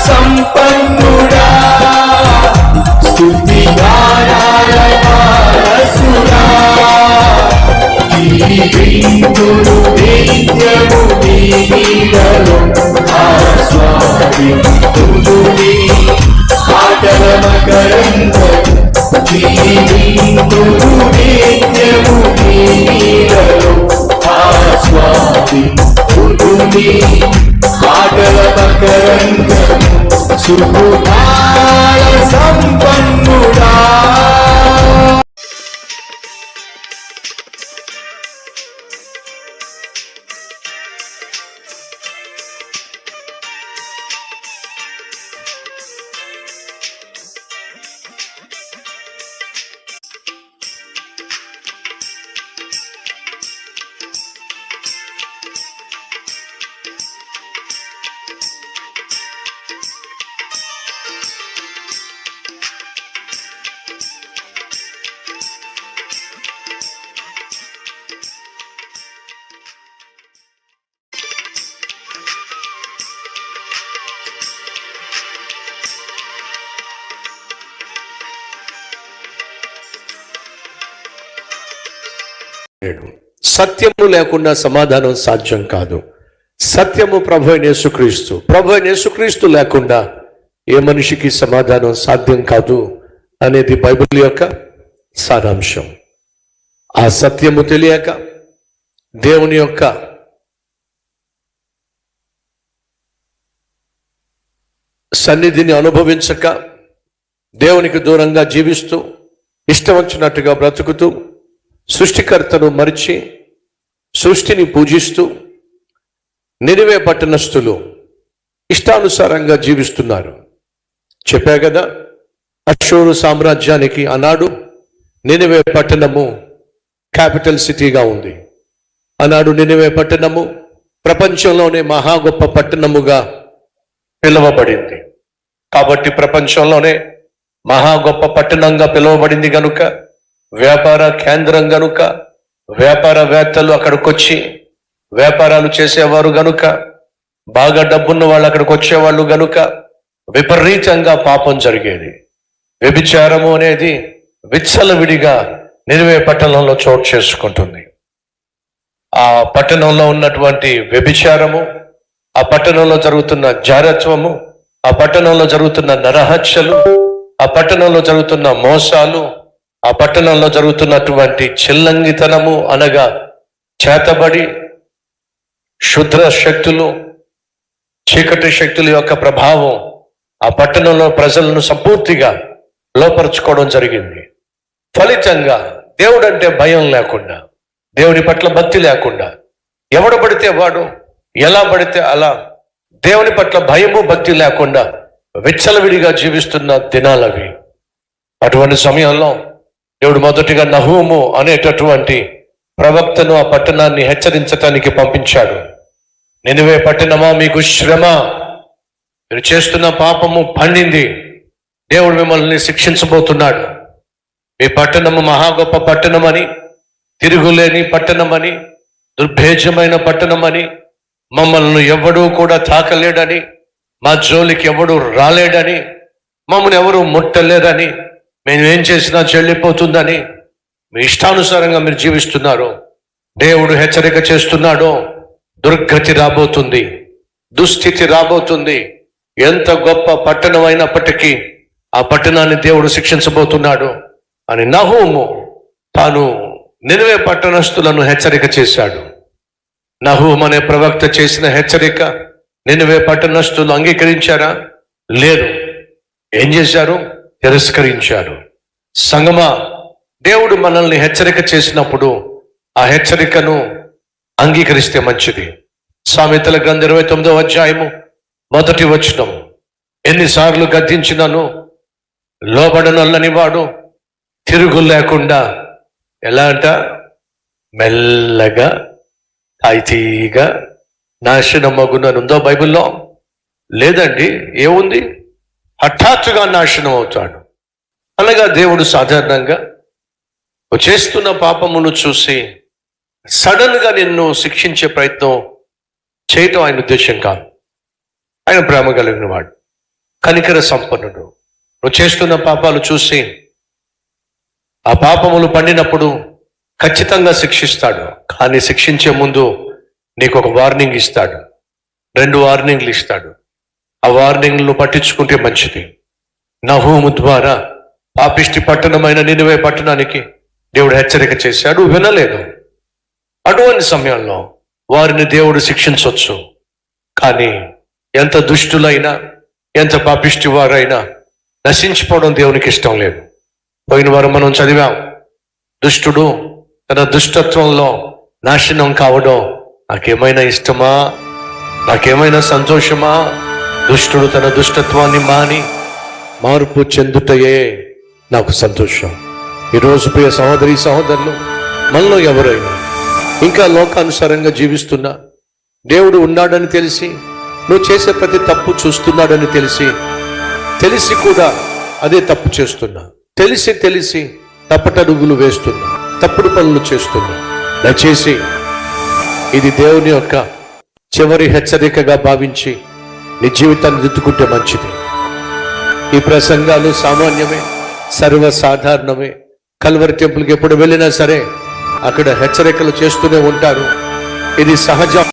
సంపన్నుడా స్తుతి గానాల వారసుడా దీవింతుడు నిత్యము నీ నీడలో ఆస్వాదింతుడు నీ ఆటల మకరందము దీవింతుడు నిత్యము నీ నీడలో ఆస్వాదింతుడు నీ ఆటల మకరందము సుఖాల సంపన్నుడా. సత్యము లేకుండా సమాధానం సాధ్యం కాదు. సత్యము ప్రభు అయిన యేసుక్రీస్తు. ప్రభు అయిన యేసుక్రీస్తు లేకుండా ఏ మనిషికి సమాధానం సాధ్యం కాదు అనేది బైబిల్ యొక్క సారాంశం. ఆ సత్యము తెలియక దేవుని యొక్క సన్నిధిని అనుభవించక దేవునికి దూరంగా జీవిస్తూ ఇష్టం వచ్చినట్టుగా బ్రతుకుతూ సృష్టికర్తను మరిచి సృష్టిని పూజిస్తూ నినివే పట్టణస్థులు ఇష్టానుసారంగా జీవిస్తున్నారు. చెప్పా కదా, అషూరు సామ్రాజ్యానికి ఆనాడు నినివే పట్టణము క్యాపిటల్ సిటీగా ఉంది. ఆనాడు నినివే పట్టణము ప్రపంచంలోనే మహా గొప్ప పట్టణముగా పిలువబడింది. కాబట్టి ప్రపంచంలోనే మహా గొప్ప పట్టణంగా పిలువబడింది కనుక, వ్యాపార కేంద్రం గనుక, వ్యాపారవేత్తలు అక్కడికి వచ్చి వ్యాపారాలు చేసేవారు గనుక, బాగా డబ్బున్న వాళ్ళు అక్కడికి వచ్చేవాళ్ళు గనుక విపరీతంగా పాపం జరిగేది. వ్యభిచారము అనేది విచ్చలవిడిగా నినివే పట్టణంలో చోటు చేసుకుంటుంది. ఆ పట్టణంలో ఉన్నటువంటి వ్యభిచారము, ఆ పట్టణంలో జరుగుతున్న జారత్వము, ఆ పట్టణంలో జరుగుతున్న నరహత్యలు, ఆ పట్టణంలో జరుగుతున్న మోసాలు, ఆ పట్టణంలో జరుగుతున్నటువంటి చిల్లంగితనము అనగా చేతబడి, శుద్ర శక్తులు, చీకటి శక్తుల యొక్క ప్రభావం ఆ పట్టణంలో ప్రజలను సంపూర్తిగా లోపరుచుకోవడం జరిగింది. ఫలితంగా దేవుడు అంటే భయం లేకుండా, దేవుని పట్ల భక్తి లేకుండా, ఎవడు పడితే వాడు ఎలా పడితే అలా దేవుని పట్ల భయము భక్తి లేకుండా విచ్చలవిడిగా జీవిస్తున్న దినాలవి. అటువంటి సమయంలో దేవుడు మొదటిగా నహూము అనేటటువంటి ప్రవక్తను ఆ పట్టణాన్ని హెచ్చరించటానికి పంపించాడు. నినివే పట్టణమా, మీకు శ్రమ, మీరు చేస్తున్న పాపము పండింది, దేవుడు మిమ్మల్ని శిక్షించబోతున్నాడు. మీ పట్టణము మహా గొప్ప పట్టణమని, తిరుగులేని పట్టణమని, దుర్భేద్యమైన పట్టణమని, మమ్మల్ని ఎవడూ కూడా తాకలేడని, మా జోలికి ఎవడు రాలేడని, మమ్మల్ని ఎవరు ముట్టలేదని, మేము ఏం చేసినా చెల్లిపోతుందని మీ ఇష్టానుసారంగా మీరు జీవిస్తున్నారు. దేవుడు హెచ్చరిక చేస్తున్నాడు, దుర్గతి రాబోతుంది, దుస్థితి రాబోతుంది. ఎంత గొప్ప పట్టణం అయినప్పటికీ ఆ పట్టణాన్ని దేవుడు శిక్షించబోతున్నాడు అని నహూము తాను నినివే పట్టణస్థులను హెచ్చరిక చేశాడు. నహూము అనే ప్రవక్త చేసిన హెచ్చరిక నినివే పట్టణస్థులు అంగీకరించారా? లేదు. ఏం చేశారు? తిరస్కరించాడు. సంగమా, దేవుడు మనల్ని హెచ్చరిక చేసినప్పుడు ఆ హెచ్చరికను అంగీకరిస్తే మంచిది. సామెతల గ్రంథం 29వ అధ్యాయము 1వ వచనం, ఎన్నిసార్లు గద్దించినను లోబడనొల్లని వాడు తిరుగు లేకుండా ఎలా అంట మెల్లగా తాయితీగా నాశనమగును అని ఉందో బైబిల్లో? లేదండి. ఏముంది? హఠాత్తుగా నాశనం అవుతాడు. అనగా దేవుడు సాధారణంగా నువ్వు చేస్తున్న పాపమును చూసి సడన్ గా నిన్ను శిక్షించే ప్రయత్నం చేయటం ఆయన ఉద్దేశం కాదు. ఆయన ప్రేమ కలిగిన వాడు, కనికర సంపన్నుడు. నువ్వు చేస్తున్న పాపాలు చూసి ఆ పాపములు పండినప్పుడు ఖచ్చితంగా శిక్షిస్తాడు. కానీ శిక్షించే ముందు నీకు ఒక వార్నింగ్ ఇస్తాడు, 2 వార్నింగ్లు ఇస్తాడు. ఆ వార్నింగ్లను పట్టించుకుంటే మంచిది. నహూము ద్వారా పాపిష్టి పట్టణమైన నినివే పట్టణానికి దేవుడు హెచ్చరిక చేశాడు, వినలేదు. అటువంటి సమయంలో వారిని దేవుడు శిక్షించవచ్చు. కానీ ఎంత దుష్టులైనా, ఎంత పాపిష్టి వారైనా నశించిపోవడం దేవునికి ఇష్టం లేదు. పోయిన వారం మనం చదివాం, దుష్టుడు తన దుష్టత్వంలో నాశనం కావడం నాకేమైనా ఇష్టమా? నాకేమైనా సంతోషమా? దుష్టుడు తన దుష్టత్వాన్ని మాని మార్పు చెందుటయే నాకు సంతోషం. ఈరోజు ప్రియ సహోదరి సహోదరులు, మనలో ఎవరైనా ఇంకా లోకానుసారంగా జీవిస్తున్నా, దేవుడు ఉన్నాడని తెలిసి, నువ్వు చేసే ప్రతి తప్పు చూస్తున్నాడని తెలిసి కూడా అదే తప్పు చేస్తున్నా, తెలిసి తప్పటడుగులు వేస్తున్నా, తప్పుడు పనులు చేస్తున్నా, దయచేసి ఇది దేవుని యొక్క చివరి హెచ్చరికగా భావించి నీ జీవితాన్ని దిద్దుకుంటే మంచిది. ఈ ప్రసంగాలు సామాన్యమే, సర్వసాధారణమే. కల్వరి టెంపుల్కి ఎప్పుడు వెళ్ళినా సరే అక్కడ హెచ్చరికలు చేస్తూనే ఉంటారు. ఇది సహజం.